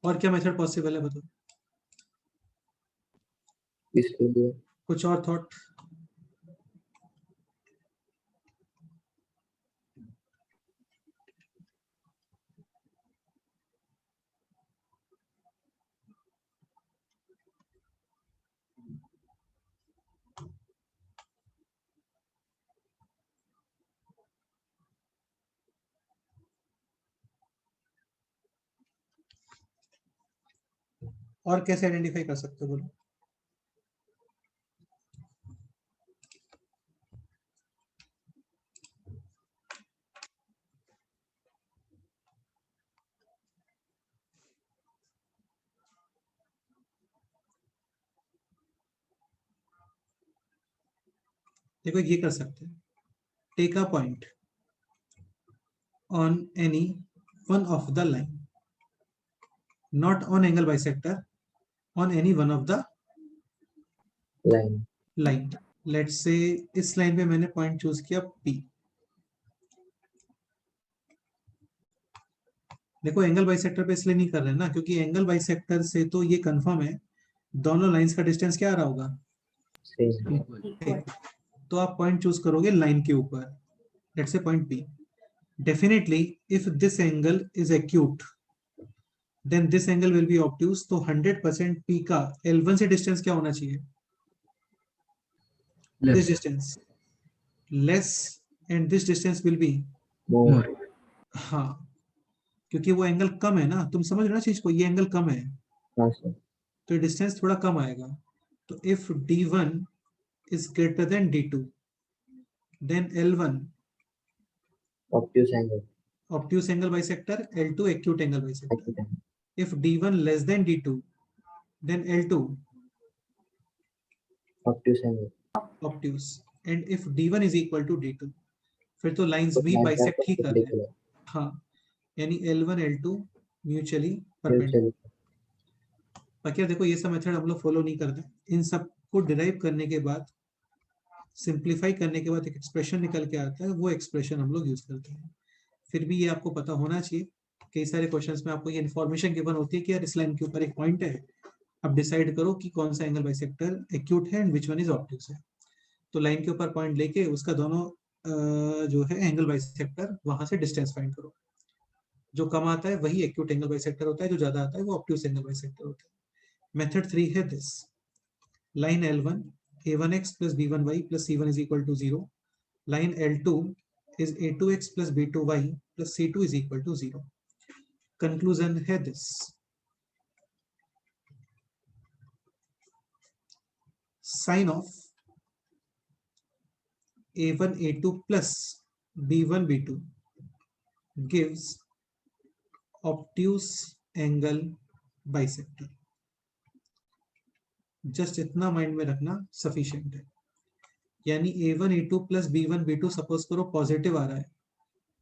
और क्या मेथड पॉसिबल है बताओ? इसके लिए कुछ और थॉट? और कैसे आइडेंटिफाई कर सकते हो बोलो? देखो ये कर सकते हैं, take a point on any one of the line, not on angle bisector, on any one of the line line. Let's say इस लाइन पे मैंने पॉइंट चूज किया P। देखो एंगल बाइसेक्टर पे इसलिए नहीं कर रहे हैं ना, क्योंकि एंगल बाइसेक्टर से तो ये कंफर्म है दोनों लाइंस का डिस्टेंस क्या आ रहा होगा, सेम Equal. तो आप पॉइंट चूज करोगे लाइन के ऊपर, let's say point P। Definitely if this angle is acute then this angle will be obtuse, तो 100% P का L1 से डिस्टेंस क्या होना चाहिए, this less distance less, and this distance will be more more हाँ, क्योंकि वो एंगल कम है ना, तुम समझ रहे हो ना चीज को, ये एंगल कम है हाँ सर तो डिस्टेंस थोड़ा कम आएगा। तो if D1 is greater than D2 then L1 obtuse angle obtuse angle bisector, L2 acute angle bisector. Acute If D1 less than D2 then L2 obtuse angle obtuse, and if D1 is equal to D2 फिर तो लाइंस तो भी लाइन बाइसेक्ट ही कर रहे हैं। परपेंडिकुलर हाँ, यानी L1 L2 mutually perpendicular. Mutually बाकी देखो ये सब मेथड हम लोग फॉलो नहीं करते, इन सब को डिराइव करने के बाद सिंप्लीफाई करने के बाद एक एक्सप्रेशन निकल के आता है, वो एक्सप्रेशन हम लोग यूज करते हैं। फिर भी ये आपको पता होना चाहिए, कई सारे क्वेश्चंस में आपको ये इन्फॉर्मेशन गिवन होती है कि यार इस लाइन के ऊपर एक पॉइंट है, अब डिसाइड करो कि कौन सा एंगल बाइसेक्टर एक्यूट है and which one is obtuse है। तो लाइन के ऊपर पॉइंट लेके उसका दोनों जो है एंगल बाइसेक्टर वहां से डिस्टेंस फाइंड करो, जो कम आता है वही एक्यूट एंगल बाइसेक्टर होता है, जो ज्यादा आता है वो ऑब्ट्यूज एंगल बाइसेक्टर होता है। मेथड 3 है this, line L1 a1x plus b1y plus c1 is equal to 0, line L2 is a2x plus b2y plus c2 is equal to 0। Conclusion है this, sign of a1 a2 plus b1 b2 gives obtuse angle bisector। Just इतना माइंड में रखना सफिशिएंट है, यानी a1 a2 plus b1 b2 suppose करो पॉजिटिव आ रहा है,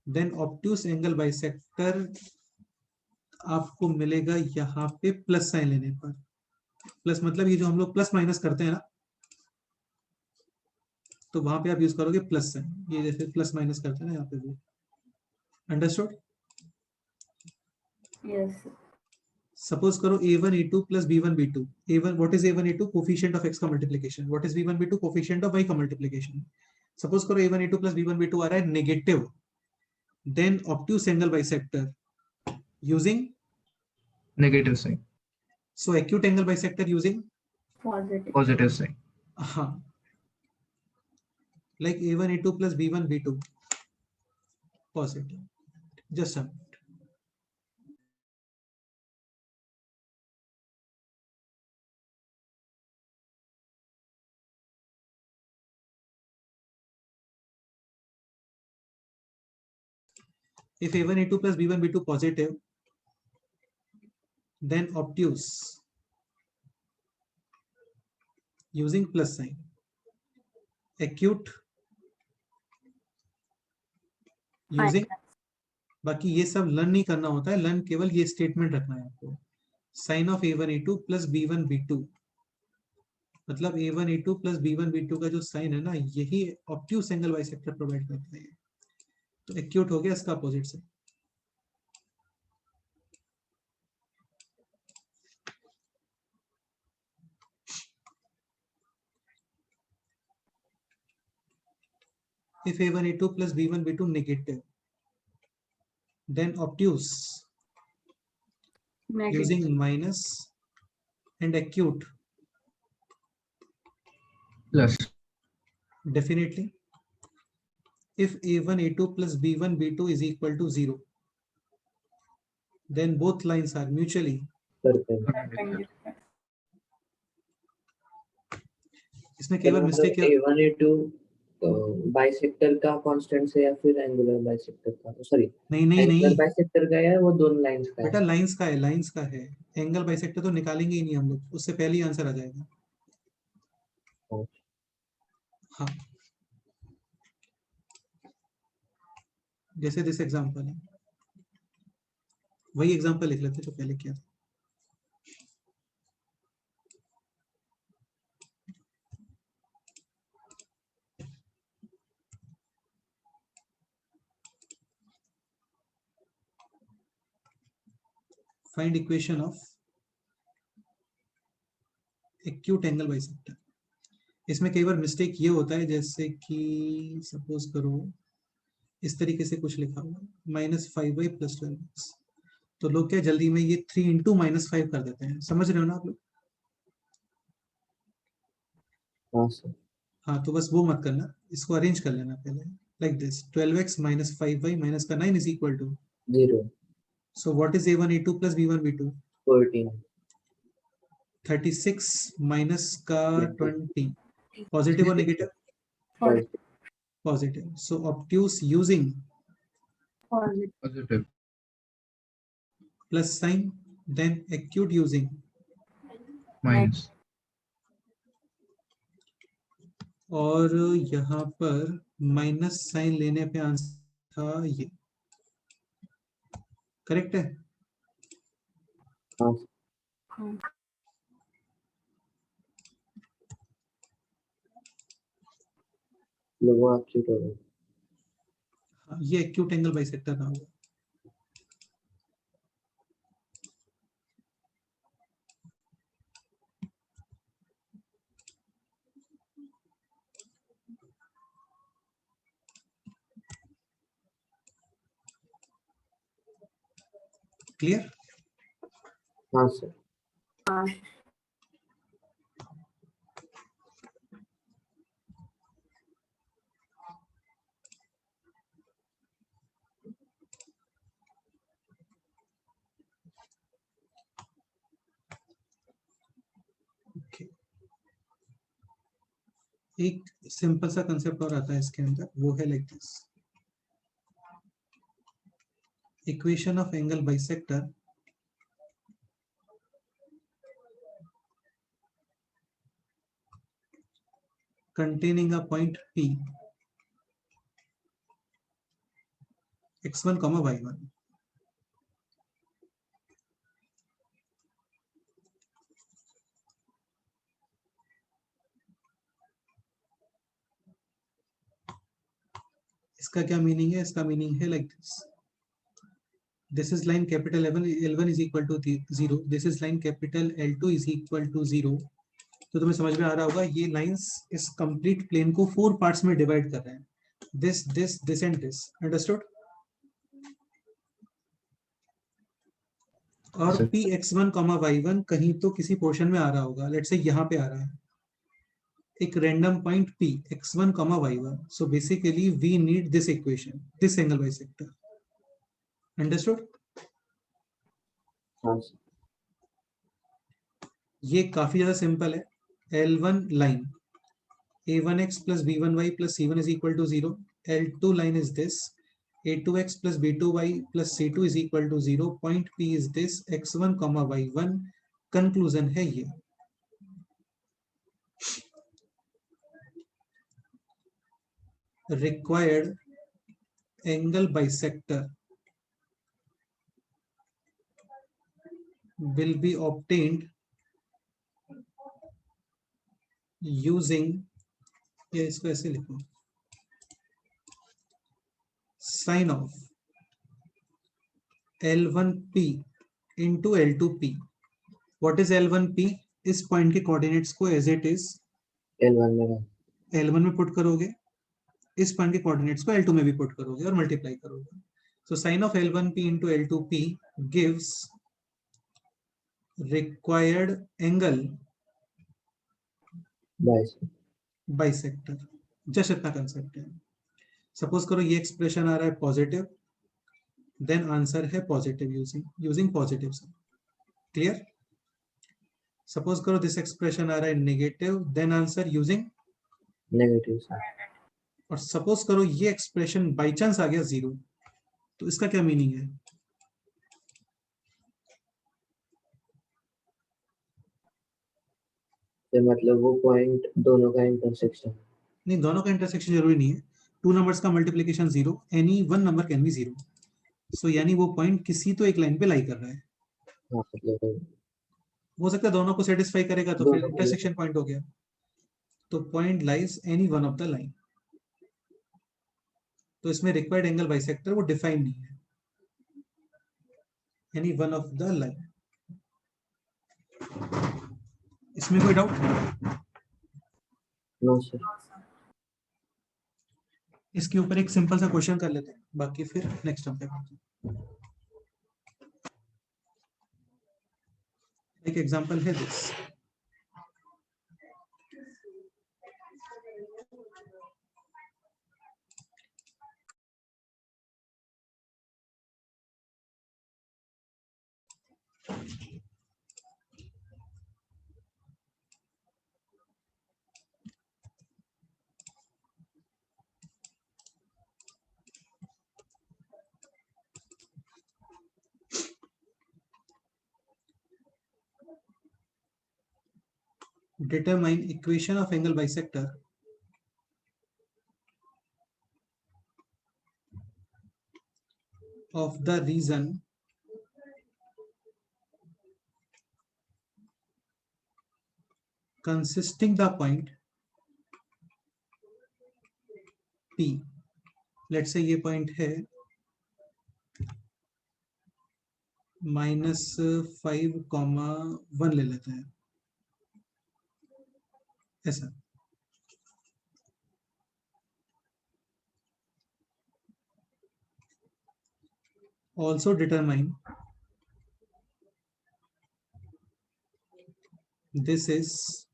देन ऑब्ट्यूस एंगल बाइसेक्टर आपको मिलेगा यहाँ पे प्लस साइन लेने पर। प्लस मतलब ये जो हम लोग प्लस माइनस करते हैं ना, तो वहां पे आप यूज करोगे प्लस साइन, ये जैसे प्लस माइनस करते हैं ना यहाँ पे भी। अंडरस्टूड? Yes. सपोज करो a1 a2 plus b1 b2, a1 what is a1 a2 coefficient of x का multiplication, what is b1 b2 coefficient of y का मल्टीप्लिकेशन। सपोज करो a1 a2 plus b1 b2 आ रहा है negative, then obtuse angle bisector using negative sign so acute angle bisector using Positive. Positive sign हाँ, like a1 a2 plus b1 b2 positive। just a minute। if a1 a2 plus b1 b2 positive then obtuse using plus sign, acute using, बाकी ये सब लर्न नहीं करना होता है, लर्न केवल ये स्टेटमेंट रखना है आपको, sign of a1 a2 plus b1 b2, मतलब a1 a2 plus b1 b2 का जो साइन है ना, यही ऑब्ट्यूस एंगल बाइसेक्टर प्रोवाइड करता है। तो एक्यूट हो गया इसका अपोजिट से। if a1 a2 plus b1 b2 negative then obtuse Negative. using minus and acute plus definitely if a1 a2 plus b1 b2 is equal to 0 then both lines are mutually perpendicular. इसमें कई बार मिस्टेक क्या A1 A2 बाइसेक्टर का कांस्टेंट से या फिर एंगुलर बाइसेक्टर का, सॉरी नहीं नहीं एंगुलर नहीं बाइसेक्टर का है, वो दोनों लाइंस का बेटा, है। लाइंस का है। एंगल बाइसेक्टर तो निकालेंगे ही नहीं हम लोग, उससे पहले ही आंसर आ जाएगा। हाँ, जैसे दिस एग्जांपल है, वही एग्जांपल लिख लेते जो पहले किया था। Find equation of acute angle bisector. इसमें कई बार मिस्टेक ये होता है, जैसे कि सपोज करो इस तरीके से कुछ लिखा हुआ -5y + 12x, तो लोग क्या जल्दी में ये 3 × -5 कर देते हैं। समझ रहे हो ना आप लोग? हाँ सर। हाँ, तो बस वो मत करना, इसको अरेंज कर लेना पहले, like this 12x - 5y - 9 = 0 so what is a1 a2 + b1 b2? 14 36 minus का 20, पॉजिटिव और negative? positive positive. So obtuse using positive plus sign, then acute using minus. और यहाँ पर माइनस साइन लेने पे आंसर था ये, करेक्ट है? हाँ लोगों एक्यूट हो गए। हाँ, ये एक्यूट एंगल बाइसेक्टर ना होगा। क्लियर? हाँ सर। हाँ, ओके, एक सिंपल सा कंसेप्ट और आता है इसके अंदर, वो है like this, equation of angle bisector containing a point P, x1, y1. इसका क्या मीनिंग है? इसका मीनिंग है like this is line capital L1 is equal to 0, this is line capital L2 is equal to 0। तो तुम्हें समझ में आ रहा होगा, ये लाइंस इस कंप्लीट प्लेन को 4 पार्ट्स में डिवाइड कर रहे हैं, दिस एंड दिस। अंडरस्टूड? और Sir. P x1, y1 कहीं तो किसी पोर्शन में आ रहा होगा, लेट्स से यहाँ पे आ रहा है एक random point P x1, y1। So basically we need this equation, this angle bisector. Understood? हाँ सर। ये काफी ज्यादा सिंपल है। L1 line a1x + b1y + c1 is equal to 0, L2 line is this a2x + b2y + c2 is equal to 0, point P is this x1, y1। Conclusion है ये। required angle bisector will be obtained using, या इसको ऐसे लिखो, sin of L1P into L2P। what is L1P? इस पॉइंट के कोऑर्डिनेट्स को एज इट इज L1 में L1 में पुट करोगे, इस पॉइंट के कोऑर्डिनेट्स को L2 में भी पुट करोगे और मल्टीप्लाई करोगे। so sin of L1P into L2P gives required angle bisector। Just इतना कंसेप्ट है। सपोज करो ये एक्सप्रेशन आ रहा है पॉजिटिव, देन आंसर है positive using positive sign. Clear? Suppose करो दिस एक्सप्रेशन आ रहा है negative, then answer using, negative sir. और सपोज करो ये एक्सप्रेशन बाई चांस आ गया 0, तो इसका क्या मीनिंग है? तो मतलब वो पॉइंट दोनों का इंटरसेक्शन। नहीं, दोनों का इंटरसेक्शन जरूरी नहीं है। टू नंबर्स का multiplication 0, any one number can be 0। सो यानी वो पॉइंट किसी तो एक लाइन पे लाई कर रहा है। हाँ मतलब हो सकता है दोनों को सेटिस्फाई करेगा तो फिर दोनों को इंटरसेक्शन पॉइंट हो गया। तो point lies any one of the line. तो इसमें रिक्वायर्ड एंगल बाइसेक्टर वो डिफाइन नहीं है, any one of the line. इसमें कोई डाउट? No sir. इसके ऊपर एक सिंपल सा क्वेश्चन कर लेते हैं, बाकी फिर नेक्स्ट टर्म पे करते हैं। एक एग्जांपल है this. Determine equation of angle bisector of the region consisting the point P. Let's say ये पॉइंट है -5,1 ले लेते हैं ऐसा। Also determine this is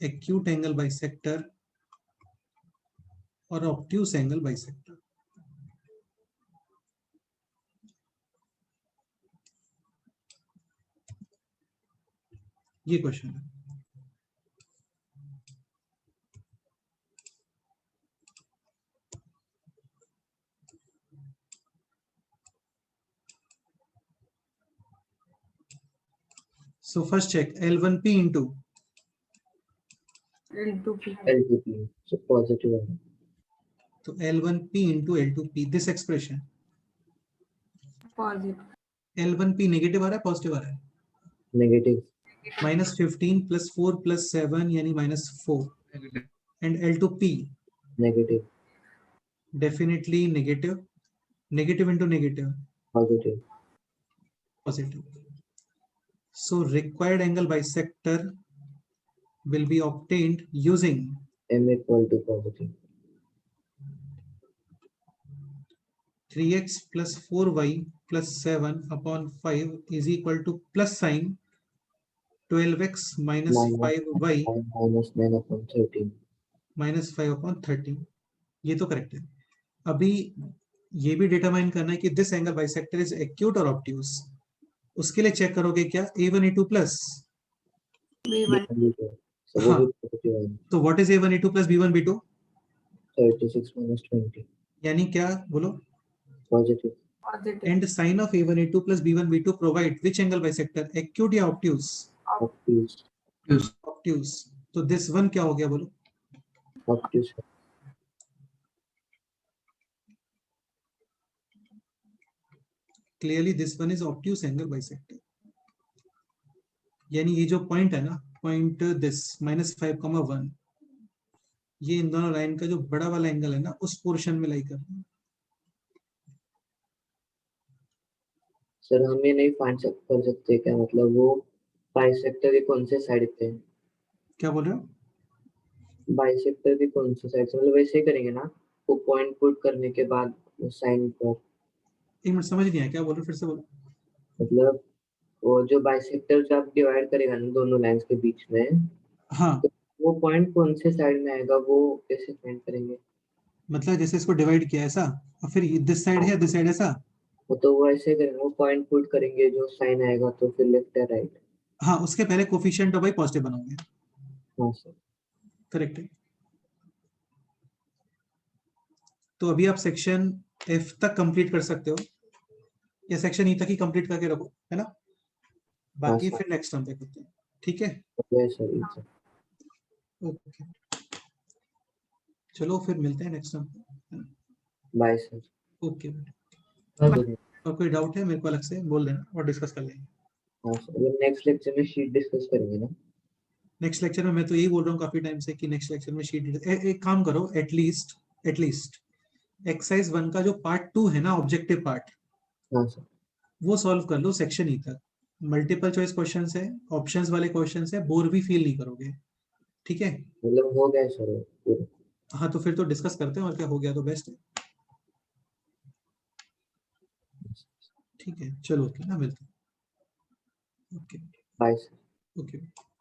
acute angle bisector or obtuse angle bisector। ये क्वेश्चन है। So first check L1P into L2P. L2P so positive है। तो L1P into L2P this expression Positive. L1P negative आ रहा है पॉजिटिव आ रहा है? नेगेटिव। -15 + 4 + 7 यानी -4 Negative. and L2P negative. definitely negative, negative into negative positive. positive। So required angle bisector will be obtained using m equal to positive। 3x + 4y + 7 upon 5 is equal to plus sign 12x - 5y -9 upon 13। -5 upon 13। ये तो करेक्ट है। अभी ये भी डिटरमाइन करना है कि this angle bisector is acute और ऑब्ट्यूज। उसके लिए चेक करोगे क्या A1 A2 plus, B1. so वो हाँ, भी positive है। तो what is A1 A2 plus B1 B2 36 - 20 यानी क्या बोलो? Positive. Positive. And sign of A1 A2 plus B1 B2 provide which angle bisector, acute या ऑब्ट्यूज? ऑब्ट्यूज। Yes. ऑब्ट्यूज। तो दिस वन क्या हो गया बोलो? Obtuse. Clearly this one is obtuse angle bisector. यानी ये जो पॉइंट है ना, पॉइंट दिस -5,1, ये इन दोनों लाइन का जो बड़ा वाला एंगल है ना उस पोर्शन में लाई कर रहा है। सर हम ये नहीं फाइंड कर सकते क्या, मतलब वो बाइसेक्टर के कौन से साइड पे है? क्या बोल रहे हो? बाइसेक्टर की कौन सी साइड से, मतलब वैसे ही करेंगे ना, वो पॉइंट पुट करने के बाद वो साइन पर, एक मिनट समझ नहीं आया, क्या बोल रहे हो, फिर से बोलो। मतलब वो जो बाइसेक्टर जो आप डिवाइड करेगा ना दोनों लाइंस के बीच में, हाँ, वो पॉइंट कौन से साइड में आएगा वो कैसे फाइंड करेंगे? मतलब जैसे इसको डिवाइड किया ऐसा, और फिर दिस साइड है, दिस साइड ऐसा। वो तो वो ऐसे करेंगे, वो पॉइंट पुट करेंगे जो साइन आएगा तो फिर लेफ्ट या राइट। हाँ, उसके पहले कोफिशिएंट ऑफ y पॉजिटिव बनाओगे। हाँ सर। करेक्ट है। तो अभी आप सेक्शन F तक कंप्लीट कर सकते हो, या सेक्शन E तक ही कंप्लीट करके रखो, है ना? बाकी सर। फिर नेक्स्ट टर्म पे करते हैं, ठीक है? ओके सर, ये सर। ओके, चलो फिर मिलते हैं नेक्स्ट टर्म पे। Bye sir. ओके। हाँ सर। और कोई डाउट है मेरे को अलग से बोल देना और डिस्कस कर लेंगे। हाँ सर, वो नेक्स्ट लेक्चर में शीट डिस्कस करेंगे ना। नेक्स्ट लेक्चर में मैं तो यही बोल रहा हूँ काफी टाइम से कि नेक्स्ट लेक्चर में शीट एक काम करो, एटलीस्ट एक्सरसाइज 1 का जो पार्ट 2 है ना, ऑब्जेक्टिव पार्ट, हाँ सर। वो सॉल्व कर लो सेक्शन ई तक। मल्टीपल चॉइस क्वेश्चंस है, ऑप्शंस वाले क्वेश्चंस है, बोर भी फील नहीं करोगे, ठीक है? मतलब हो गया सर वो पूरा। हाँ, तो फिर तो डिस्कस करते हैं, और क्या हो गया तो बेस्ट है। ठीक है, चलो ओके ना, मिलते हैं। Okay bye sir. ओके।